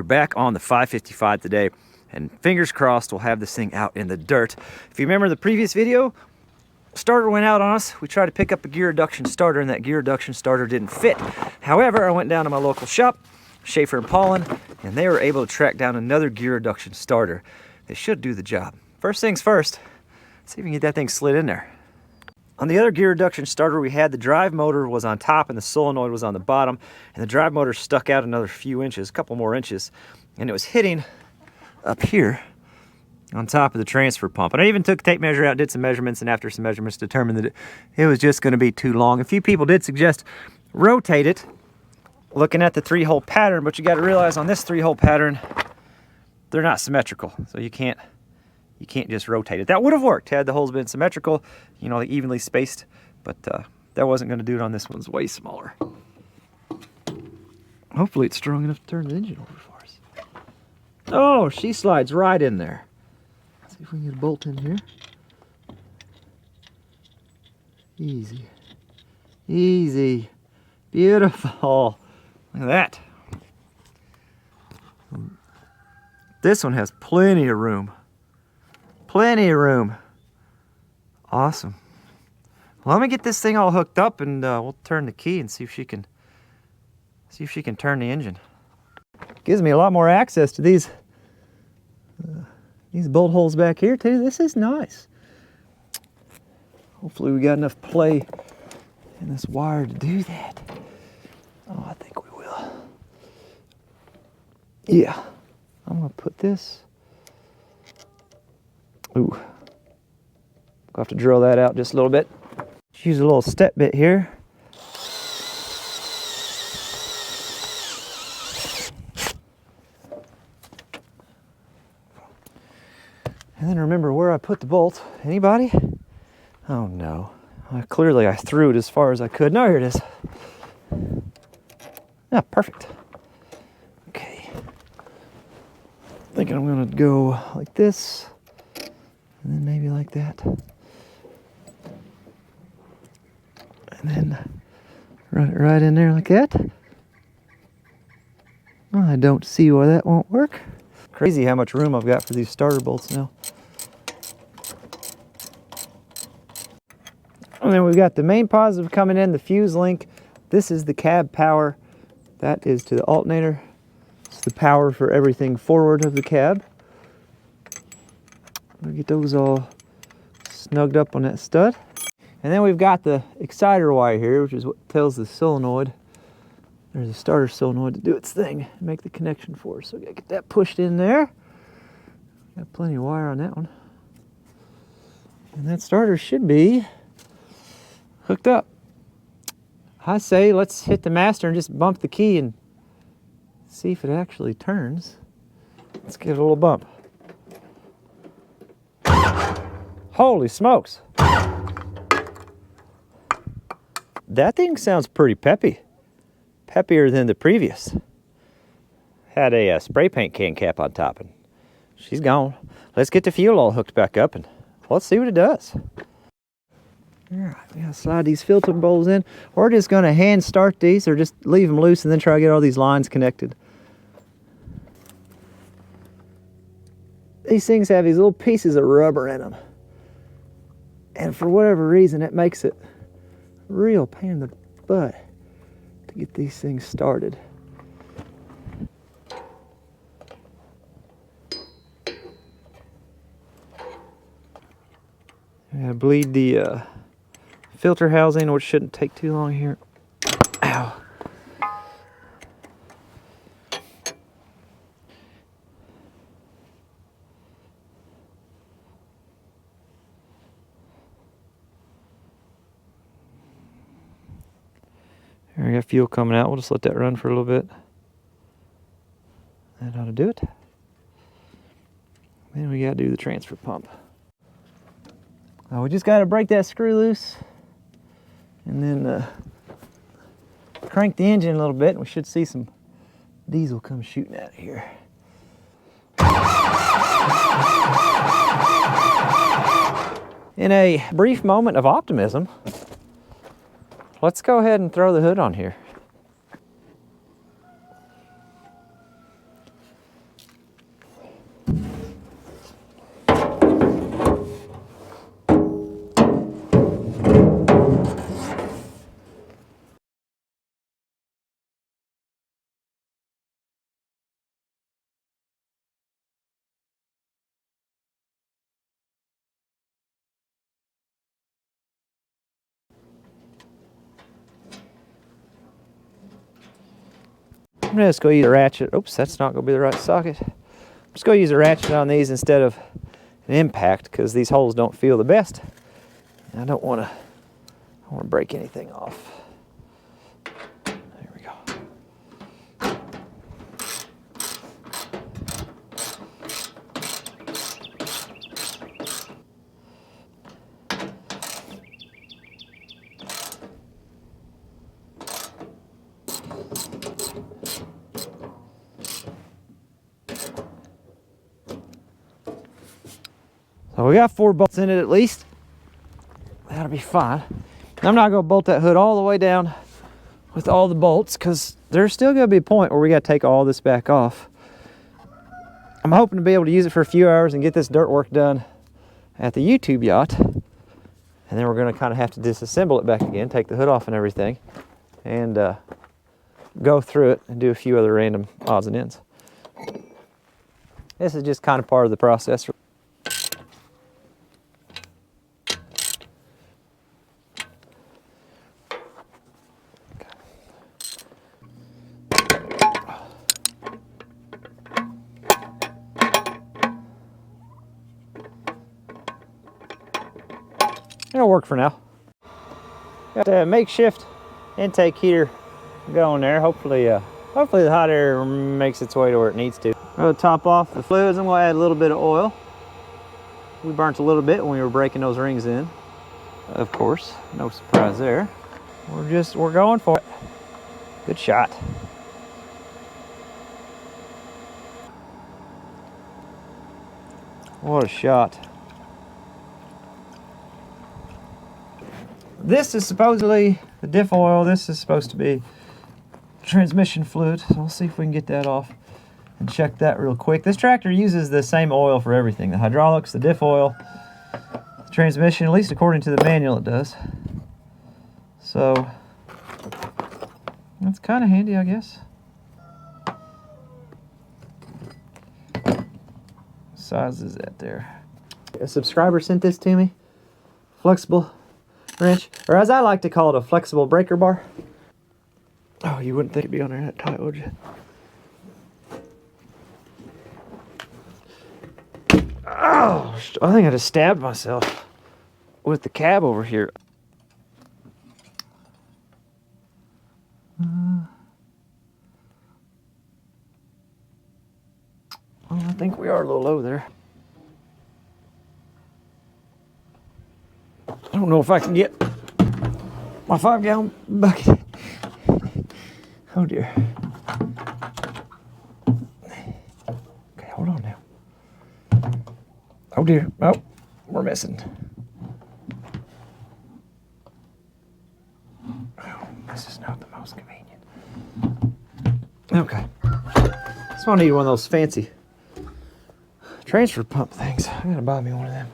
We're back on the 555 today, and fingers crossed we'll have this thing out in the dirt. If you remember the previous video, starter went out on us. We tried to pick up a gear reduction starter, and that gear reduction starter didn't fit. However, I went down to my local shop, Schaefer and Paulin, and they were able to track down another gear reduction starter. They should do the job. First things first, let's see if we can get that thing slid in there. On the other gear reduction starter we had, the drive motor was on top and the solenoid was on the bottom, and the drive motor stuck out another few inches, a couple more inches, and it was hitting up here on top of the transfer pump. And I even took a tape measure out, did some measurements, and after some measurements determined that it was just going to be too long. A few people did suggest rotate it, looking at the 3-hole pattern, but you got to realize on this 3-hole pattern, they're not symmetrical, so you can't just rotate it. That would have worked had the holes been symmetrical, you know, evenly spaced, but that wasn't going to do it on this one's way smaller. Hopefully it's strong enough to turn the engine over for us. Oh, she slides right in there. Let's see if we can get a bolt in here. Easy. Easy. Beautiful. Look at that. This one has plenty of room. Plenty of room. Awesome. Well, let me get this thing all hooked up, and we'll turn the key and see if she can turn the engine. Gives me a lot more access to these bolt holes back here too. This is nice. Hopefully we got enough play in this wire to do that. Oh, I think we will. Yeah. I'm gonna put this. Ooh. I'll have to drill that out just a little bit. Use a little step bit here. And then remember where I put the bolt. Anybody? Oh no. Clearly I threw it as far as I could. No, here it is. Yeah, perfect. Okay. Thinking I'm gonna go like this. And then maybe like that. And then run it right in there like that. Well, I don't see why that won't work. Crazy how much room I've got for these starter bolts now. And then we've got the main positive coming in, the fuse link. This is the cab power. That is to the alternator. It's the power for everything forward of the cab. We'll get those all snugged up on that stud. And then we've got the exciter wire here, which is what tells the solenoid, there's a starter solenoid, to do its thing and make the connection for us. So we gotta get that pushed in there. Got plenty of wire on that one. And that starter should be hooked up. I say let's hit the master and just bump the key and see if it actually turns. Let's give it a little bump. Holy smokes. That thing sounds pretty peppy. Peppier than the previous. Had a spray paint can cap on top and she's gone. Let's get the fuel all hooked back up and let's see what it does. All right, we gotta slide these filter bowls in. We're just gonna hand start these or just leave them loose and then try to get all these lines connected. These things have these little pieces of rubber in them. And for whatever reason, it makes it a real pain in the butt to get these things started. I bleed the filter housing, which shouldn't take too long here. Ow. There, we got fuel coming out. We'll just let that run for a little bit. That ought to do it. Then we got to do the transfer pump. We just got to break that screw loose and then crank the engine a little bit, and we should see some diesel come shooting out of here. In a brief moment of optimism, let's go ahead and throw the hood on here. I'm just going to use a ratchet. Oops, that's not going to be the right socket. I'm just going to use a ratchet on these instead of an impact because these holes don't feel the best. I don't want to break anything off. There we go. So we got 4 bolts in it at least. That'll be fine. I'm not going to bolt that hood all the way down with all the bolts because there's still going to be a point where we got to take all this back off. I'm hoping to be able to use it for a few hours and get this dirt work done at the YouTube yacht. And then we're going to kind of have to disassemble it back again, take the hood off and everything, and go through it and do a few other random odds and ends. This is just kind of part of the process. It'll work for now. Got a makeshift intake heater going there. Hopefully the hot air makes its way to where it needs to. I'm going to top off the fluids. I'm going to add a little bit of oil. We burnt a little bit when we were breaking those rings in. Of course, no surprise there. We're going for it. Good shot. What a shot. This is supposedly the diff oil. This is supposed to be transmission fluid. So we'll see if we can get that off and check that real quick. This tractor uses the same oil for everything. The hydraulics, the diff oil, the transmission, at least according to the manual it does. So that's kind of handy, I guess. What size is that there? A subscriber sent this to me. Flexible wrench, or as I like to call it, a flexible breaker bar. Oh, you wouldn't think it'd be on there that tight, would you? Oh, I think I just stabbed myself with the cab over here. Well, I think we are a little low there. I don't know if I can get my 5-gallon bucket. Oh dear. Okay, hold on now. Oh dear. Oh, we're missing. Oh, this is not the most convenient. Okay. So I need one of those fancy transfer pump things. I gotta buy me one of them.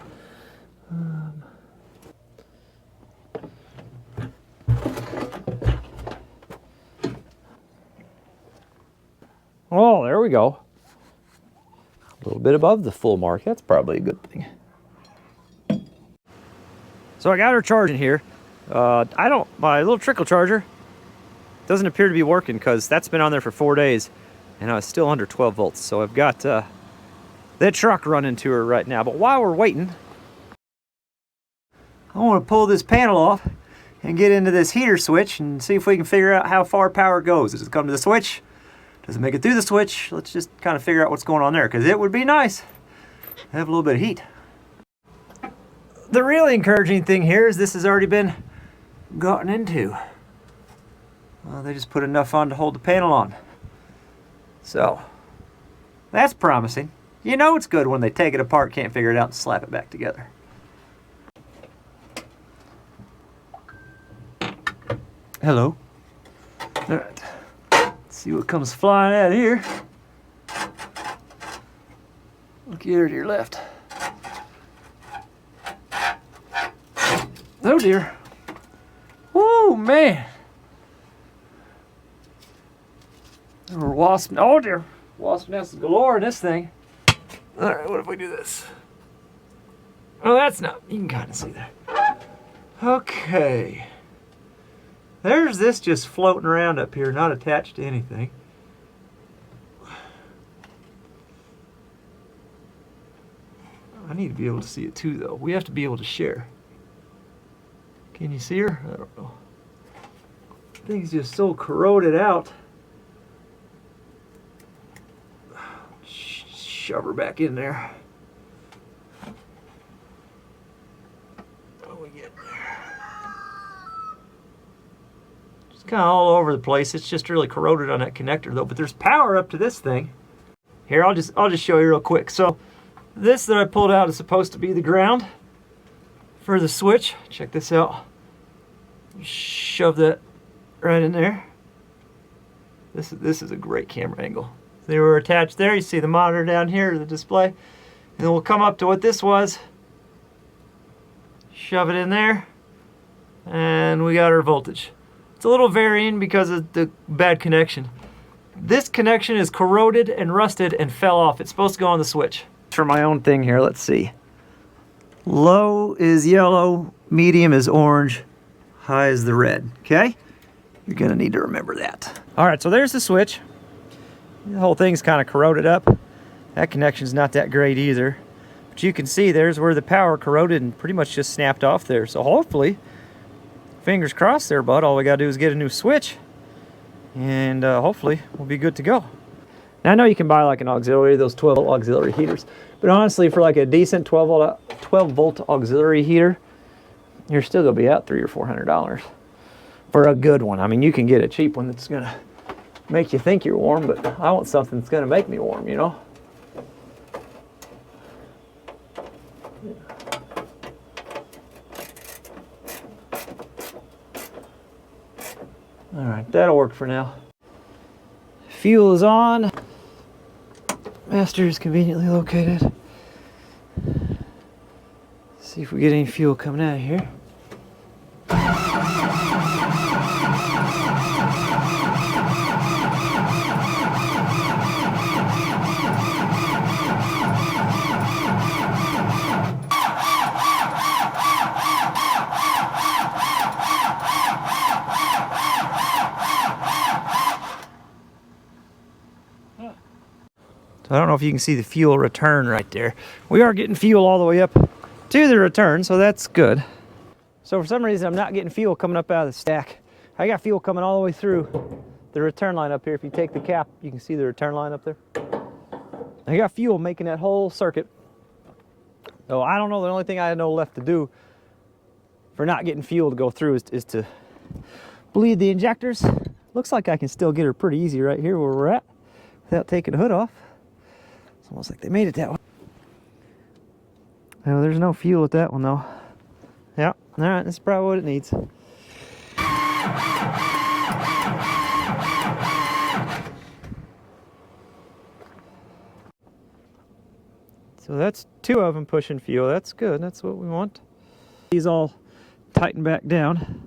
Oh, there we go. A little bit above the full mark. That's probably a good thing. So I got her charging here. My little trickle charger doesn't appear to be working because that's been on there for 4 days and I was still under 12 volts. So I've got that truck running to her right now. But while we're waiting, I want to pull this panel off and get into this heater switch and see if we can figure out how far power goes. Does it come to the switch? Does it make it through the switch? Let's just kind of figure out what's going on there, because it would be nice to have a little bit of heat. The really encouraging thing here is this has already been gotten into. Well, they just put enough on to hold the panel on. So, that's promising. You know it's good when they take it apart, can't figure it out, and slap it back together. Hello. All right. See what comes flying out of here. Look here to your left. Oh dear. Woo, man. There were wasp. Oh dear. Wasp nests galore in this thing. All right, what if we do this? Oh, that's not. You can kind of see that. Okay. There's this just floating around up here, not attached to anything. need to be able to see it too, though. We have to be able to share. Can you see her? I don't know. Thing's just so corroded out. Shove her back in there. What do we get? It's kind of all over the place. It's just really corroded on that connector, though. But there's power up to this thing. Here, I'll just show you real quick. So this that I pulled out is supposed to be the ground for the switch. Check this out. Shove that right in there. This is a great camera angle. They were attached there. You see the monitor down here, the display. And then we'll come up to what this was. Shove it in there. And we got our voltage. It's a little varying because of the bad connection. This connection is corroded and rusted and fell off. It's supposed to go on the switch. For my own thing here, let's see. Low is yellow, medium is orange, high is the red, okay? You're gonna need to remember that. All right, so there's the switch. The whole thing's kind of corroded up. That connection's not that great either. But you can see there's where the power corroded and pretty much just snapped off there. So hopefully, fingers crossed there, bud, all we gotta do is get a new switch and hopefully we'll be good to go. Now I know you can buy like an auxiliary, those 12 volt auxiliary heaters, but honestly for like a decent 12 volt auxiliary heater, you're still gonna be out $300 or $400 for a good one. I mean, you can get a cheap one that's gonna make you think you're warm, but I want something that's gonna make me warm, you know? All right, that'll work for now. Fuel is on. Master is conveniently located. See if we get any fuel coming out of here. So I don't know if you can see the fuel return right there. We are getting fuel all the way up to the return, so that's good. So for some reason, I'm not getting fuel coming up out of the stack. I got fuel coming all the way through the return line up here. If you take the cap, you can see the return line up there. I got fuel making that whole circuit. So I don't know, the only thing I know left to do for not getting fuel to go through is to bleed the injectors. Looks like I can still get her pretty easy right here where we're at without taking the hood off. It's almost like they made it that way. Oh, there's no fuel at that one though. Yeah, all right, that's probably what it needs. So that's two of them pushing fuel. That's good, that's what we want. These all tighten back down.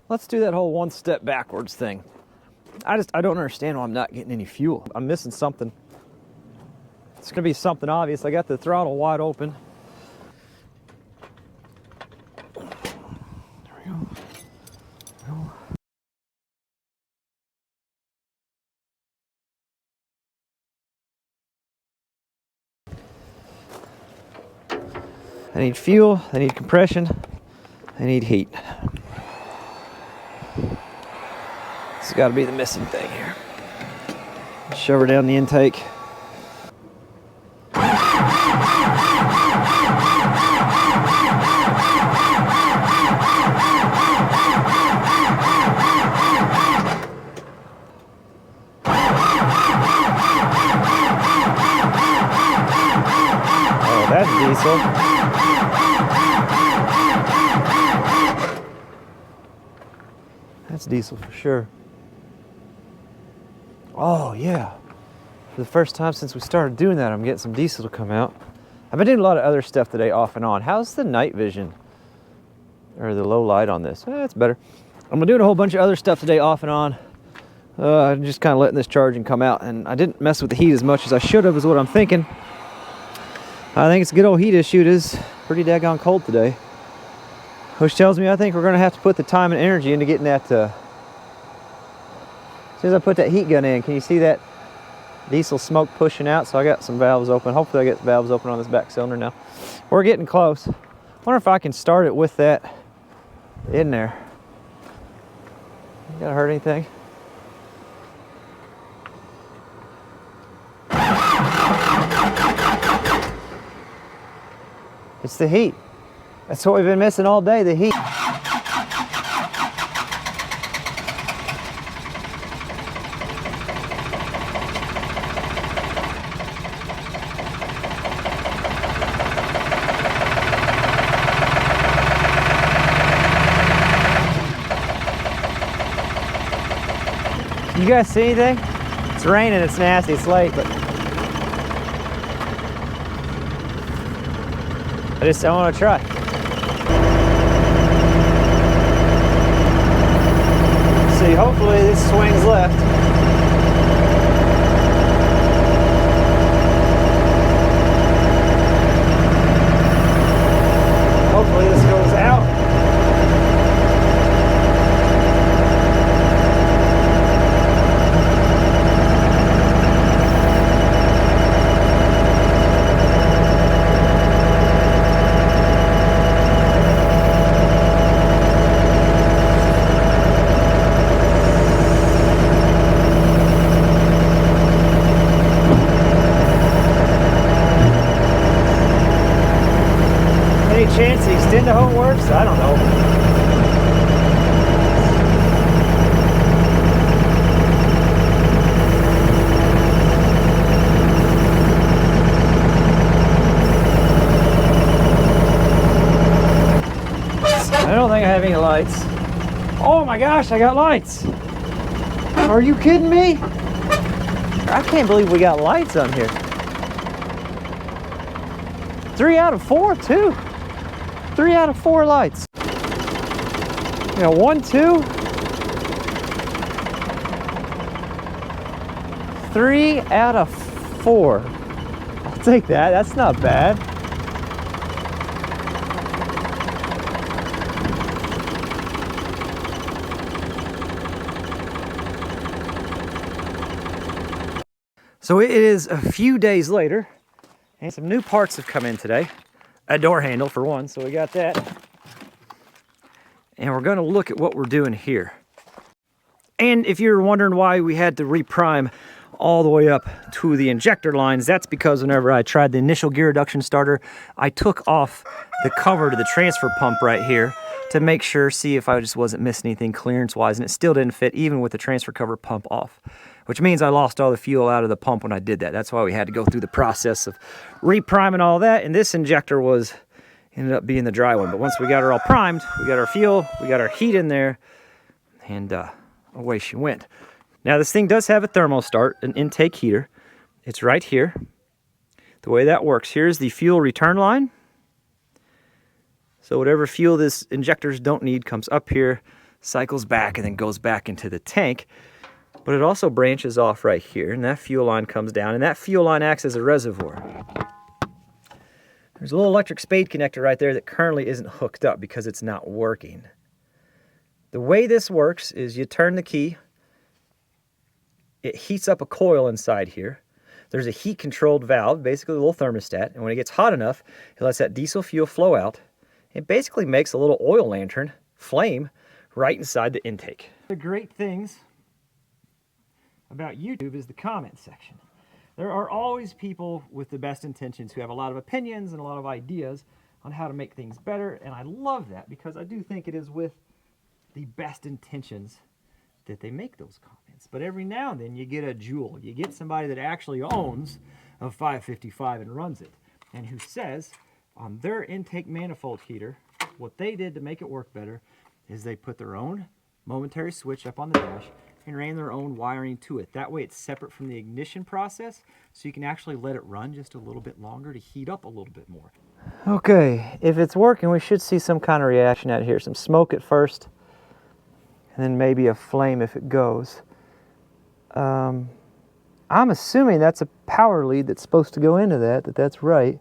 Let's do that whole one step backwards thing. I don't understand why I'm not getting any fuel. I'm missing something. It's gonna be something obvious. I got the throttle wide open. There we go. I need fuel, I need compression, I need heat. This has got to be the missing thing here. Shove her down the intake. Oh, that's diesel. That's diesel for sure. Oh yeah, for the first time since we started doing that, I'm getting some diesel to come out. I've been doing a lot of other stuff today off and on. How's the night vision? Or the low light on this? That's better. I'm doing a whole bunch of other stuff today off and on. I'm just kind of letting this charge and come out, and I didn't mess with the heat as much as I should have is what I'm thinking. I think it's a good old heat issue. It is pretty daggone cold today. Which tells me I think we're going to have to put the time and energy into getting that, as soon as I put that heat gun in, can you see that diesel smoke pushing out? So I got some valves open. Hopefully I get valves open on this back cylinder now. We're getting close. Wonder if I can start it with that in there. Ain't gonna hurt anything. It's the heat. That's what we've been missing all day, the heat. You guys see anything? It's raining, it's nasty, it's late, but I want to try. See, hopefully this swings left. Hopefully this goes out. Chance the extend to home works? I don't know. I don't think I have any lights. Oh my gosh, I got lights. Are you kidding me? I can't believe we got lights on here. 3 out of 4 too. 3 out of 4 lights. You know, 1, 2, 3 out of 4. I'll take that. That's not bad. So it is a few days later, and some new parts have come in today. A door handle for one, so we got that. And we're gonna look at what we're doing here. And if you're wondering why we had to reprime all the way up to the injector lines, that's because whenever I tried the initial gear reduction starter, I took off the cover to the transfer pump right here to make sure, see if I just wasn't missing anything clearance-wise, and it still didn't fit even with the transfer cover pump off. Which means I lost all the fuel out of the pump when I did that. That's why we had to go through the process of repriming all that. And this injector ended up being the dry one. But once we got her all primed, we got our fuel, we got our heat in there, and away she went. Now this thing does have a thermostat, an intake heater. It's right here. The way that works, here's the fuel return line. So whatever fuel this injectors don't need comes up here, cycles back, and then goes back into the tank. But it also branches off right here, and that fuel line comes down, and that fuel line acts as a reservoir. There's a little electric spade connector right there that currently isn't hooked up because it's not working. The way this works is you turn the key, it heats up a coil inside here. There's a heat-controlled valve, basically a little thermostat, and when it gets hot enough, it lets that diesel fuel flow out. It basically makes a little oil lantern flame right inside the intake. The great things about YouTube is the comment section. There are always people with the best intentions who have a lot of opinions and a lot of ideas on how to make things better, and I love that because I do think it is with the best intentions that they make those comments. But every now and then you get a jewel. You get somebody that actually owns a 555 and runs it, and who says on their intake manifold heater, what they did to make it work better is they put their own momentary switch up on the dash and ran their own wiring to it. That way it's separate from the ignition process, so you can actually let it run just a little bit longer to heat up a little bit more. Okay, if it's working, we should see some kind of reaction out here. Some smoke at first, and then maybe a flame if it goes. I'm assuming that's a power lead that's supposed to go into that, that's right.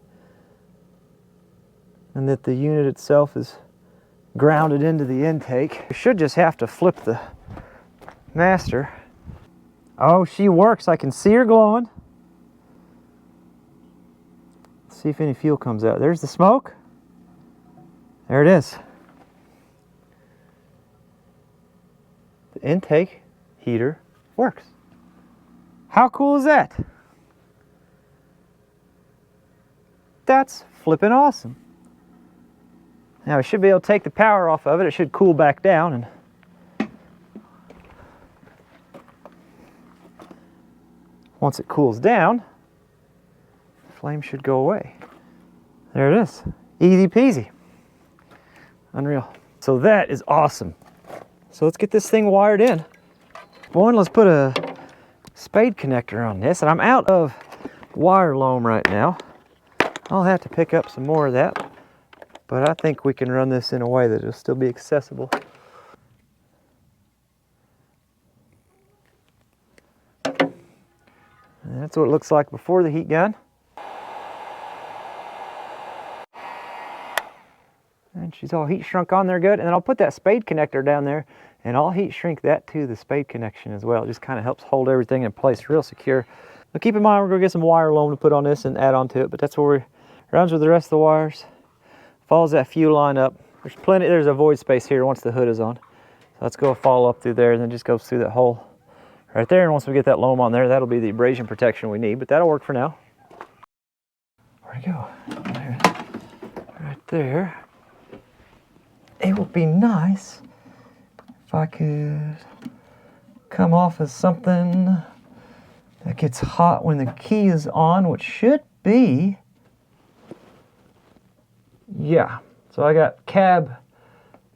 And that the unit itself is grounded into the intake. You should just have to flip the master. Oh, she works. I can see her glowing. Let's see if any fuel comes out. There's the smoke. There it is. The intake heater works. How cool is that? That's flipping awesome. Now we should be able to take the power off of it. It should cool back down, and once it cools down, the flame should go away. There it is. Easy peasy. Unreal. So that is awesome. So let's get this thing wired in. One, let's put a spade connector on this, and I'm out of wire loam right now. I'll have to pick up some more of that, but I think we can run this in a way that it'll still be accessible. And that's what it looks like before the heat gun. And she's all heat shrunk on there good. And then I'll put that spade connector down there, and I'll heat shrink that to the spade connection as well. It just kind of helps hold everything in place real secure. Now keep in mind, we're going to get some wire loam to put on this and add on to it, but that's where we runs with the rest of the wires. Follows that fuel line up. There's a void space here once the hood is on. So let's go follow up through there, and then just goes through that hole right there. And once we get that loam on there, that'll be the abrasion protection we need, but that'll work for now. Where'd it go? There. Right there. It would be nice if I could come off as something that gets hot when the key is on, which should be, yeah. So I got cab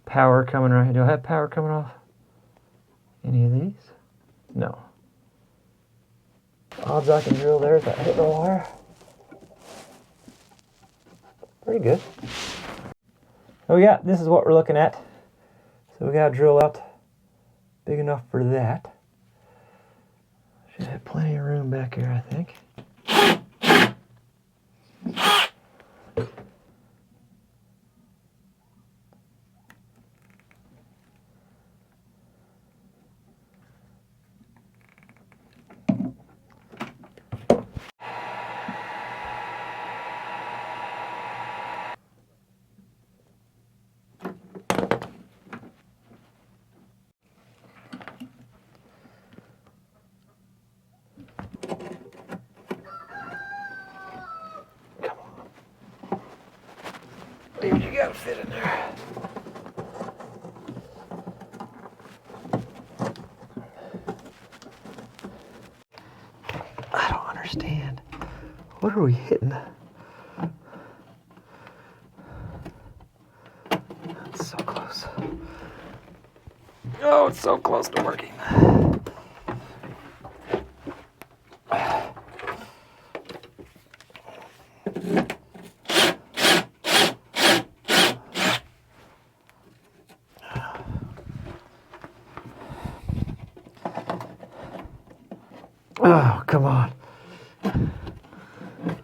power coming right here. Do I have power coming off any of these? No. Odds I can drill there without hitting the wire. Pretty good. So yeah, this is what we're looking at. So we got to drill out big enough for that. Should have plenty of room back here, I think. Dude, you gotta fit in there. I don't understand. What are we hitting? It's so close. Oh, it's so close to working. Oh, come on.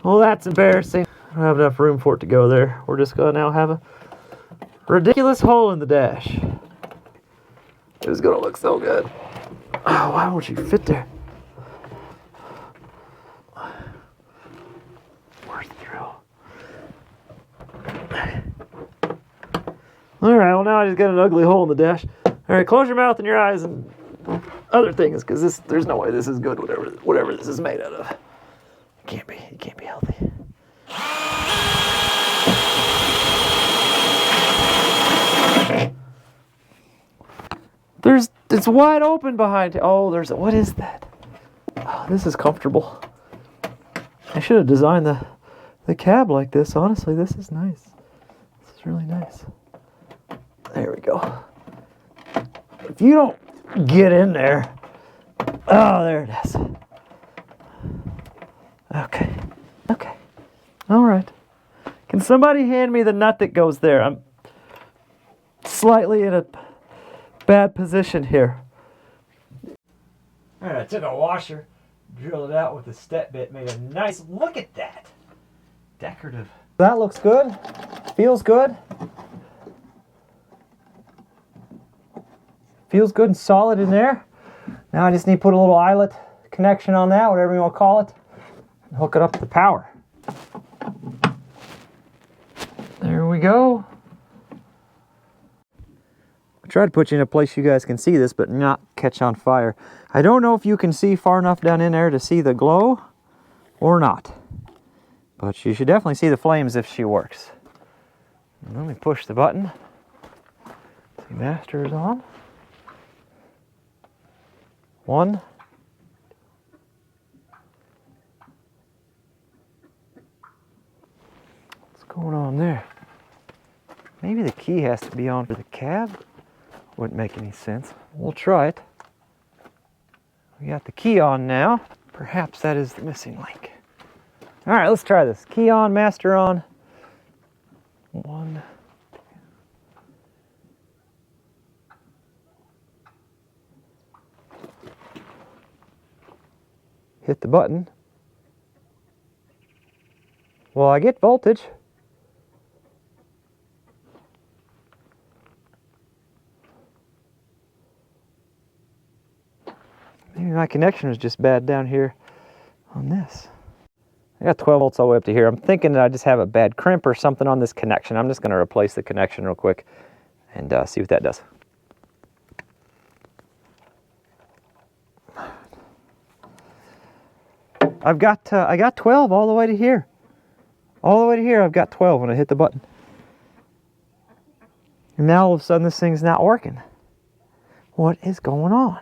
Well, that's embarrassing. I don't have enough room for it to go there. We're just going to now have a ridiculous hole in the dash. It's going to look so good. Oh, why won't you fit there? Where's the drill? All right, well, now I just got an ugly hole in the dash. All right, close your mouth and your eyes and other things, because there's no way this is good, whatever this is made out of. It can't be healthy. It's wide open behind it. Oh, what is that? Oh, this is comfortable. I should have designed the cab like this. Honestly, this is nice. This is really nice. There we go. If you don't get in there. Oh, there it is. Okay. All right. Can somebody hand me the nut that goes there? I'm slightly in a bad position here. All right, I took a washer, drilled it out with a step bit, made a nice, look at that. Decorative. That looks good. Feels good. feels good and solid in there. Now I just need to put a little eyelet connection on that, whatever you want to call it, and hook it up to the power. There we go. I tried to put you in a place you guys can see this, but not catch on fire. I don't know if you can see far enough down in there to see the glow or not, but you should definitely see the flames if she works. Let me push the button. The master is on. 1. What's going on there? Maybe the key has to be on for the cab. Wouldn't make any sense. We'll try it. We got the key on now. Perhaps that is the missing link. All right, let's try this. Key on, master on. 1. Hit the button. Well, I get voltage. Maybe my connection was just bad down here on this. I got 12 volts all the way up to here. I'm thinking that I just have a bad crimp or something on this connection. I'm just going to replace the connection real quick and see what that does. I got 12 all the way to here. All the way to here, I've got 12 when I hit the button. And now all of a sudden this thing's not working. What is going on?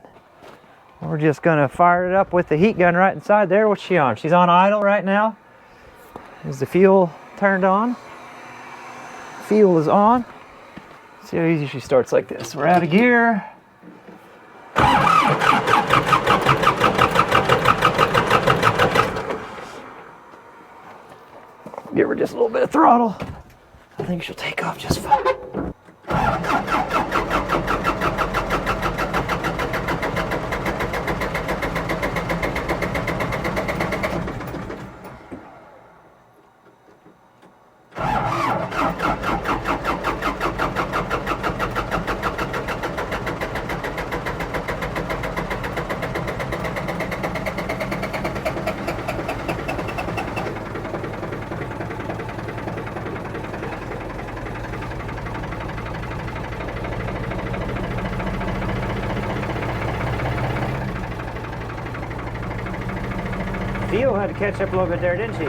We're just gonna fire it up with the heat gun right inside there. What's she on? She's on idle right now. Is the fuel turned on? Fuel is on. See how easy she starts like this. We're out of gear. Give her just a little bit of throttle. I think she'll take off just fine. Theo had to catch up a little bit there, didn't she?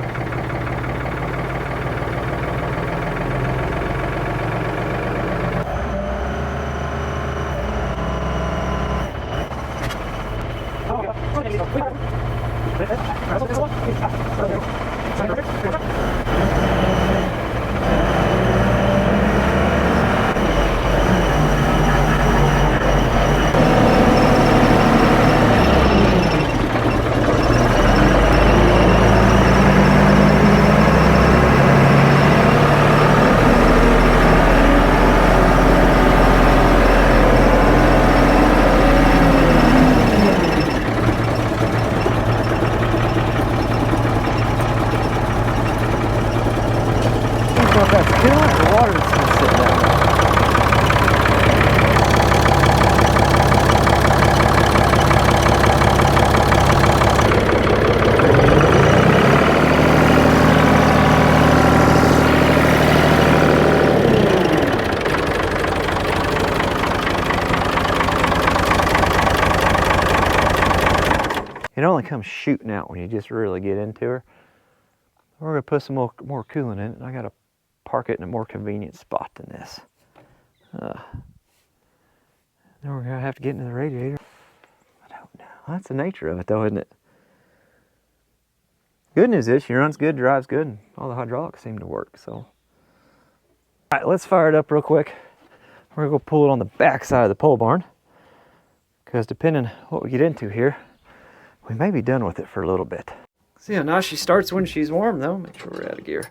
It only comes shooting out when you just really get into her. We're going to put some more coolant in it. I got to park it in a more convenient spot than this. Then we're going to have to get into the radiator. I don't know. That's the nature of it though, isn't it? Good news is she runs good, drives good, and all the hydraulics seem to work. So, all right, let's fire it up real quick. We're going to go pull it on the back side of the pole barn, because depending on what we get into here, we may be done with it for a little bit. See how nice she starts when she's warm though. Make sure we're out of gear.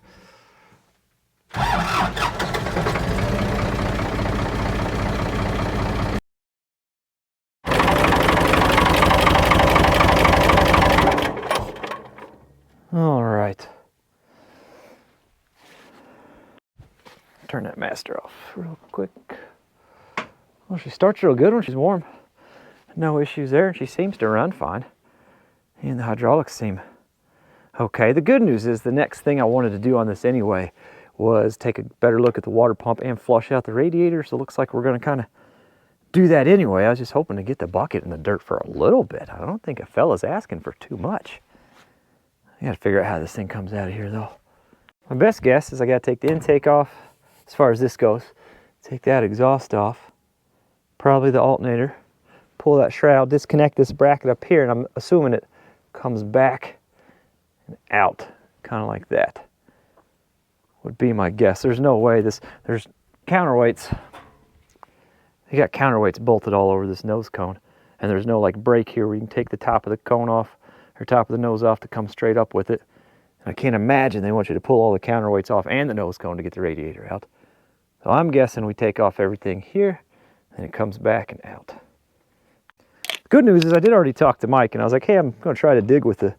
All right. Turn that master off real quick. Well, she starts real good when she's warm. No issues there, and she seems to run fine. And the hydraulics seem okay. The good news is the next thing I wanted to do on this anyway was take a better look at the water pump and flush out the radiator. So it looks like we're going to kind of do that anyway. I was just hoping to get the bucket in the dirt for a little bit. I don't think a fella's asking for too much. I got to figure out how this thing comes out of here though. My best guess is I got to take the intake off as far as this goes. Take that exhaust off. Probably the alternator. Pull that shroud, disconnect this bracket up here, and I'm assuming it comes back and out, kind of like that. Would be my guess. There's no way there's counterweights. You got counterweights bolted all over this nose cone, and there's no like break here where you can take the top of the cone off or top of the nose off to come straight up with it. And I can't imagine they want you to pull all the counterweights off and the nose cone to get the radiator out. So I'm guessing we take off everything here and it comes back and out. Good news is I did already talk to Mike, and I was like, hey, I'm going to try to dig with the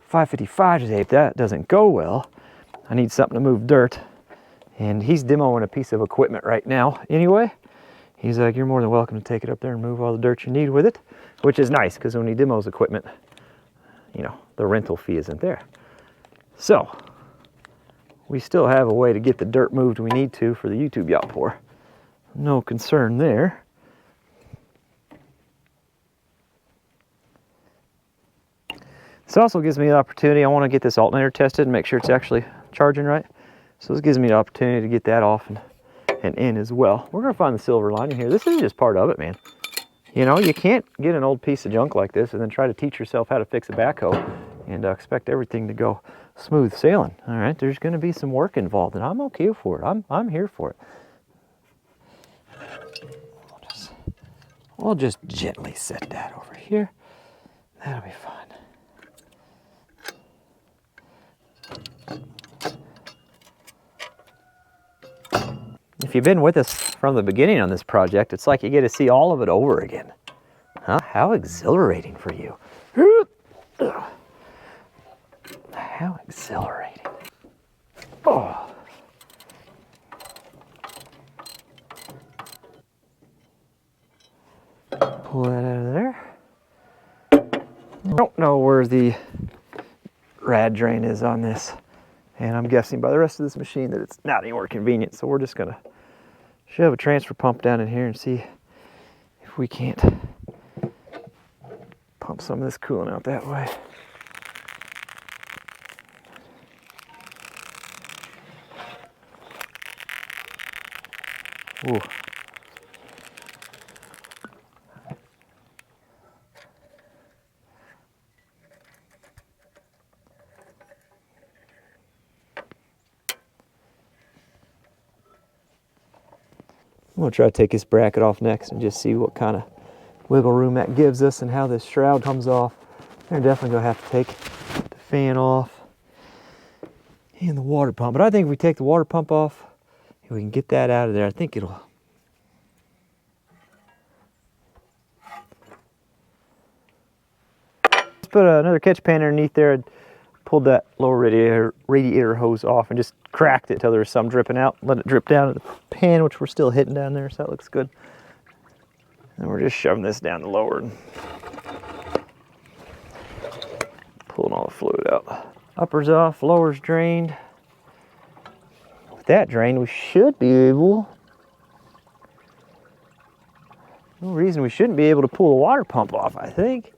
555 today. If that doesn't go well, I need something to move dirt. And he's demoing a piece of equipment right now anyway. He's like, you're more than welcome to take it up there and move all the dirt you need with it, which is nice because when he demos equipment, you know, the rental fee isn't there. So we still have a way to get the dirt moved we need to for the YouTube yacht pour. No concern there. This also gives me the opportunity, I want to get this alternator tested and make sure it's actually charging right. So this gives me the opportunity to get that off and in as well. We're going to find the silver lining here. This is just part of it, man. You know, you can't get an old piece of junk like this and then try to teach yourself how to fix a backhoe and expect everything to go smooth sailing. All right, there's going to be some work involved, and I'm okay for it. I'm here for it. We'll just gently set that over here. That'll be fine. If you've been with us from the beginning on this project, it's like you get to see all of it over again. Huh? How exhilarating for you. How exhilarating. Oh. Pull that out of there. I don't know where the rad drain is on this. And I'm guessing by the rest of this machine that it's not anywhere convenient. So we're just going to shove a transfer pump down in here and see if we can't pump some of this coolant out that way. Ooh. I'm going to try to take this bracket off next and just see what kind of wiggle room that gives us and how this shroud comes off. We're definitely going to have to take the fan off and the water pump. But I think if we take the water pump off, if we can get that out of there, I think it'll... Let's put another catch pan underneath there. I pulled that lower radiator hose off and just cracked it till there was some dripping out. Let it drip down to the pan, which we're still hitting down there, so that looks good. And we're just shoving this down the lower and pulling all the fluid out. Upper's off, lower's drained. With that drained, we should be able... No reason we shouldn't be able to pull the water pump off, I think.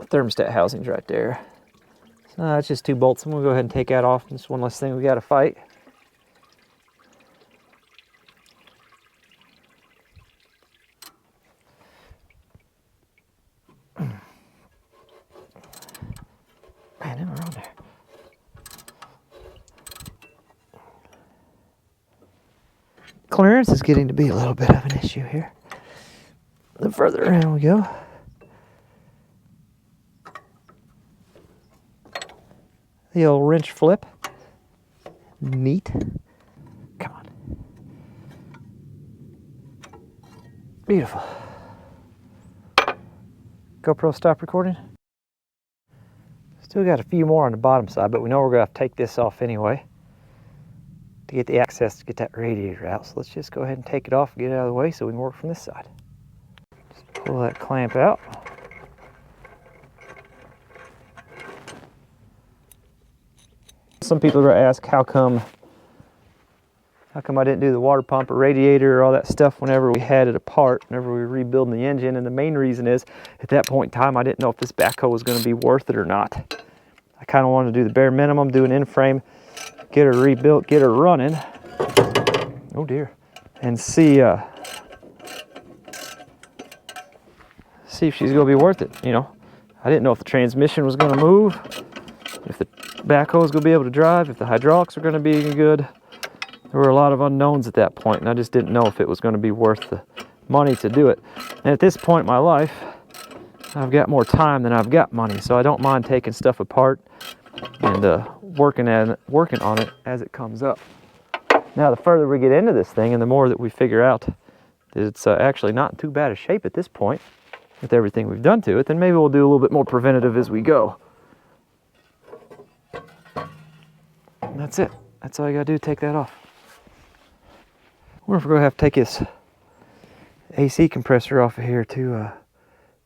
Thermostat housings right there. So that's just 2 bolts. I'm gonna go ahead and take that off. Just one less thing we gotta fight. Man, they were on there. Clearance is getting to be a little bit of an issue here. The further around we go. The old wrench flip. Neat. Come on. Beautiful. GoPro stop recording. Still got a few more on the bottom side, but we know we're going to have to take this off anyway. to get the access to get that radiator out. So let's just go ahead and take it off and get it out of the way so we can work from this side. Just pull that clamp out. Some people are going to ask, how come I didn't do the water pump or radiator or all that stuff whenever we had it apart, whenever we were rebuilding the engine? And the main reason is, at that point in time, I didn't know if this backhoe was going to be worth it or not. I kind of wanted to do the bare minimum, do an in-frame, get her rebuilt, get her running. Oh dear. And see if she's going to be worth it, you know. I didn't know if the transmission was going to move, if the backhoe was going to be able to drive, if the hydraulics were going to be good. There were a lot of unknowns at that point, and I just didn't know if it was going to be worth the money to do it. And at this point in my life, I've got more time than I've got money, so I don't mind taking stuff apart and working on it as it comes up. Now, the further we get into this thing and the more that we figure out that it's actually not in too bad a shape at this point with everything we've done to it, then maybe we'll do a little bit more preventative as we go. And that's it. That's all you gotta do, take that off. I wonder if we're going to have to take this AC compressor off of here to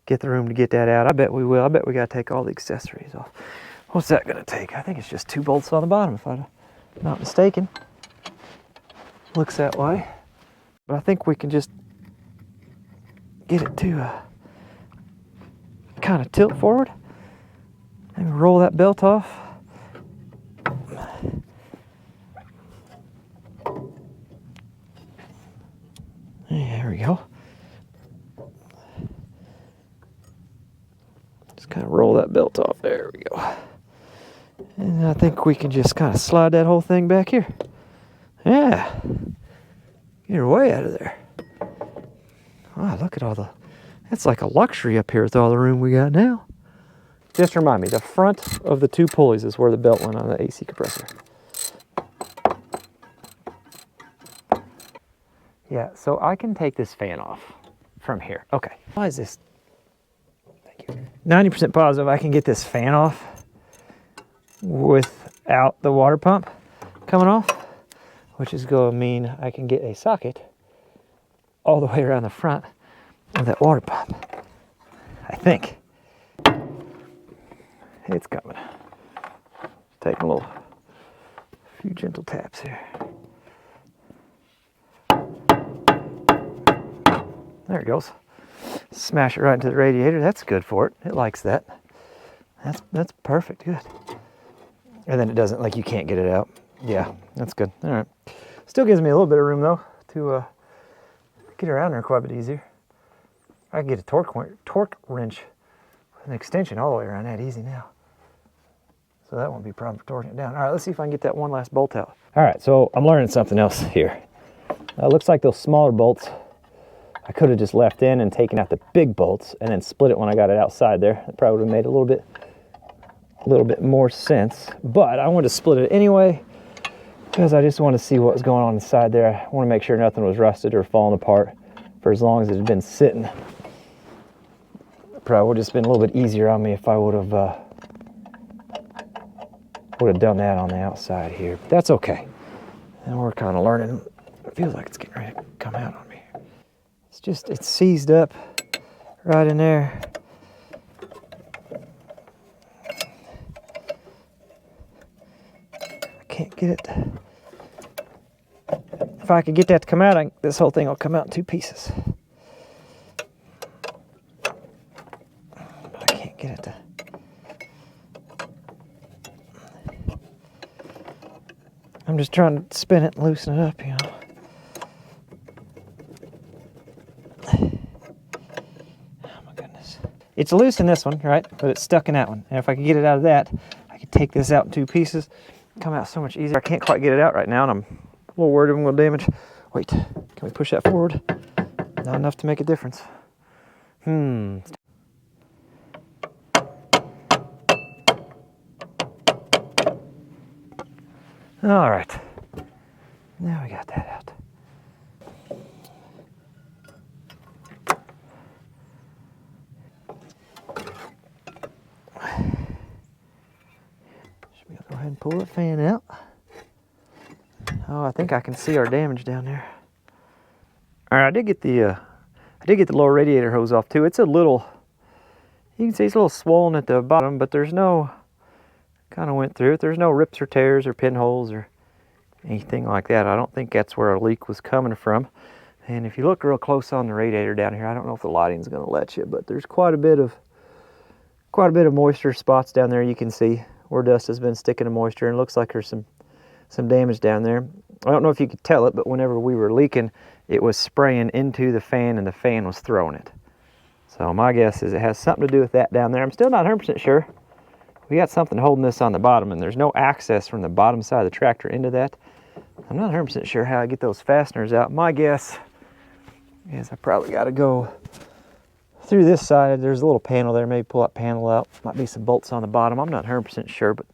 get the room to get that out. I bet we will. I bet we got to take all the accessories off. What's that going to take? I think it's just 2 bolts on the bottom, if I'm not mistaken. Looks that way. But I think we can just get it to kind of tilt forward. Maybe roll that belt off. There we go. Just kind of roll that belt off. There we go. And I think we can just kind of slide that whole thing back here. Yeah. Get her way out of there. Wow, look at all the... That's like a luxury up here with all the room we got now. Just remind me, the front of the 2 pulleys is where the belt went on the AC compressor. Yeah, so I can take this fan off from here. Okay. Why is this? Thank you. 90% positive I can get this fan off without the water pump coming off, which is going to mean I can get a socket all the way around the front of that water pump. I think. It's coming. Taking a few gentle taps here. There it goes. Smash it right into the radiator. That's good for it. It likes that. That's perfect. Good. And then it doesn't, like, you can't get it out. Yeah, that's good. All right. Still gives me a little bit of room though to get around there quite a bit easier. I can get a torque wrench with an extension all the way around that easy now. So that won't be a problem for torquing it down. All right, let's see if I can get that one last bolt out. All right, so I'm learning something else here. It looks like those smaller bolts I could have just left in and taken out the big bolts and then split it when I got it outside there. It probably would have made a little bit more sense. But I wanted to split it anyway because I just wanted to see what was going on inside there. I want to make sure nothing was rusted or falling apart for as long as it had been sitting. It probably would have just been a little bit easier on me if I would have done that on the outside here. But that's okay. And we're kind of learning. It feels like it's getting ready to come out on me. It's seized up right in there. I can't get it. If I could get that to come out, this whole thing will come out in 2 pieces. But I can't get it to. I'm just trying to spin it and loosen it up, you know. It's loose in this one, right? But it's stuck in that one. And if I could get it out of that, I could take this out in 2 pieces. Come out so much easier. I can't quite get it out right now, and I'm a little worried I'm going to damage. Wait, can we push that forward? Not enough to make a difference. All right. Now we got that out. Should we go ahead and pull the fan out? Oh, I think I can see our damage down there. All right, I did get the lower radiator hose off too. It's a little, you can see it's a little swollen at the bottom, but there's no, kind of went through it. There's no rips or tears or pinholes or anything like that. I don't think that's where our leak was coming from. And if you look real close on the radiator down here, I don't know if the lighting's going to let you, but there's quite a bit of moisture spots down there. You can see where dust has been sticking to moisture, and it looks like there's some damage down there. I don't know if you could tell it, but whenever we were leaking, it was spraying into the fan and the fan was throwing it. So my guess is it has something to do with that down there. I'm still not 100% sure. We got something holding this on the bottom, and there's no access from the bottom side of the tractor into that. I'm not 100% sure how I get those fasteners out. My guess is I probably got to go through this side. There's a little panel there, maybe pull that panel out. Might be some bolts on the bottom. I'm not 100% sure, but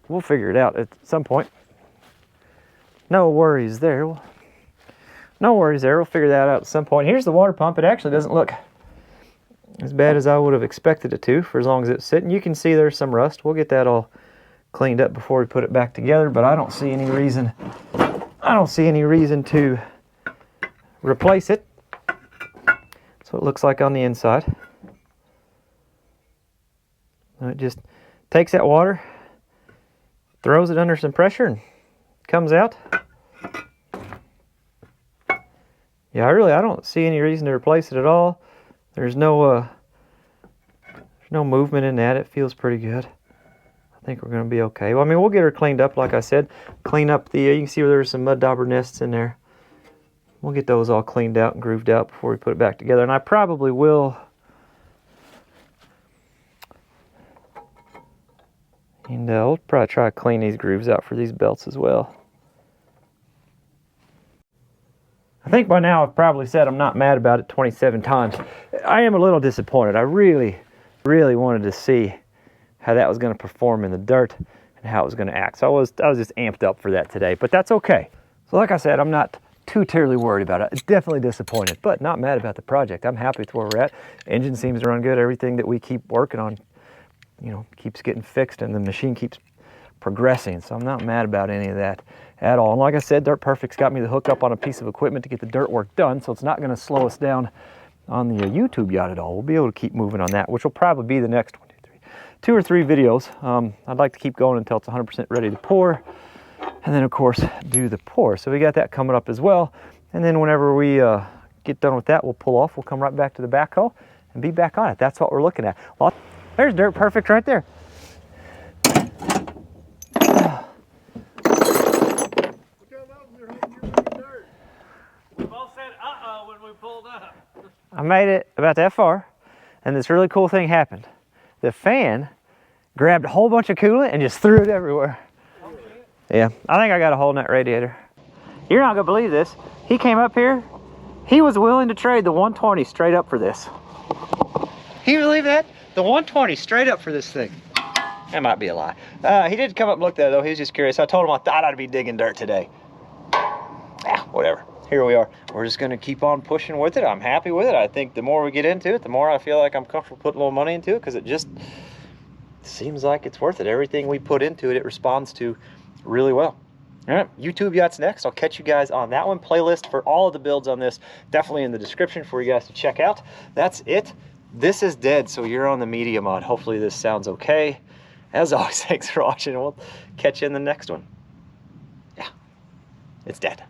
we'll figure it out at some point. No worries there. No worries there. We'll figure that out at some point. Here's the water pump. It actually doesn't look as bad as I would have expected it to for as long as it's sitting. You can see there's some rust. We'll get that all cleaned up before we put it back together, but I don't see any reason to replace it. That's what it looks like on the inside. It just takes that water, throws it under some pressure, and comes out. Yeah, I don't see any reason to replace it at all. There's no movement in that. It feels pretty good. I think we're going to be okay. Well, I mean, we'll get her cleaned up, like I said. Clean up the, you can see where there's some mud dauber nests in there. We'll get those all cleaned out and grooved out before we put it back together. And I probably will, and we'll probably try to clean these grooves out for these belts as well. I think by now I've probably said I'm not mad about it 27 times. I am a little disappointed. I really, really wanted to see how that was going to perform in the dirt and how it was going to act. So I was just amped up for that today, but that's okay. So like I said, I'm not too terribly worried about it. It's definitely disappointed, but not mad about the project. I'm happy with where we're at. Engine seems to run good. Everything that we keep working on, you know, keeps getting fixed, and the machine keeps progressing. So I'm not mad about any of that at all. And like I said, Dirt Perfect's got me the hookup on a piece of equipment to get the dirt work done, so it's not going to slow us down on the YouTube yacht at all. We'll be able to keep moving on that, which will probably be the next 2 or 3 videos. I'd like to keep going until it's 100% ready to pour, and then of course do the pour. So we got that coming up as well. And then whenever we get done with that, we'll pull off. We'll come right back to the backhoe and be back on it. That's what we're looking at. Well, there's Dirt Perfect right there. I made it about that far, and this really cool thing happened. The fan grabbed a whole bunch of coolant and just threw it everywhere. Yeah, I think I got a hole in that radiator. You're not gonna believe this. He came up here, he was willing to trade the 120 straight up for this. Can you believe that? The 120 straight up for this thing. That might be a lie. He did come up and look there though. He was just curious. I told him I thought I'd be digging dirt today. Yeah, whatever. Here we are. We're just gonna keep on pushing with it. I'm happy with it. I think the more we get into it, the more I feel like I'm comfortable putting a little money into it, because it just seems like it's worth it. Everything we put into it, it responds to really well. All right, YouTube yacht's next. I'll catch you guys on that one. Playlist for all of the builds on this definitely in the description for you guys to check out. That's it. This is dead, so you're on the media mod. Hopefully this sounds okay. As always, thanks for watching, and we'll catch you in the next one. Yeah, it's dead.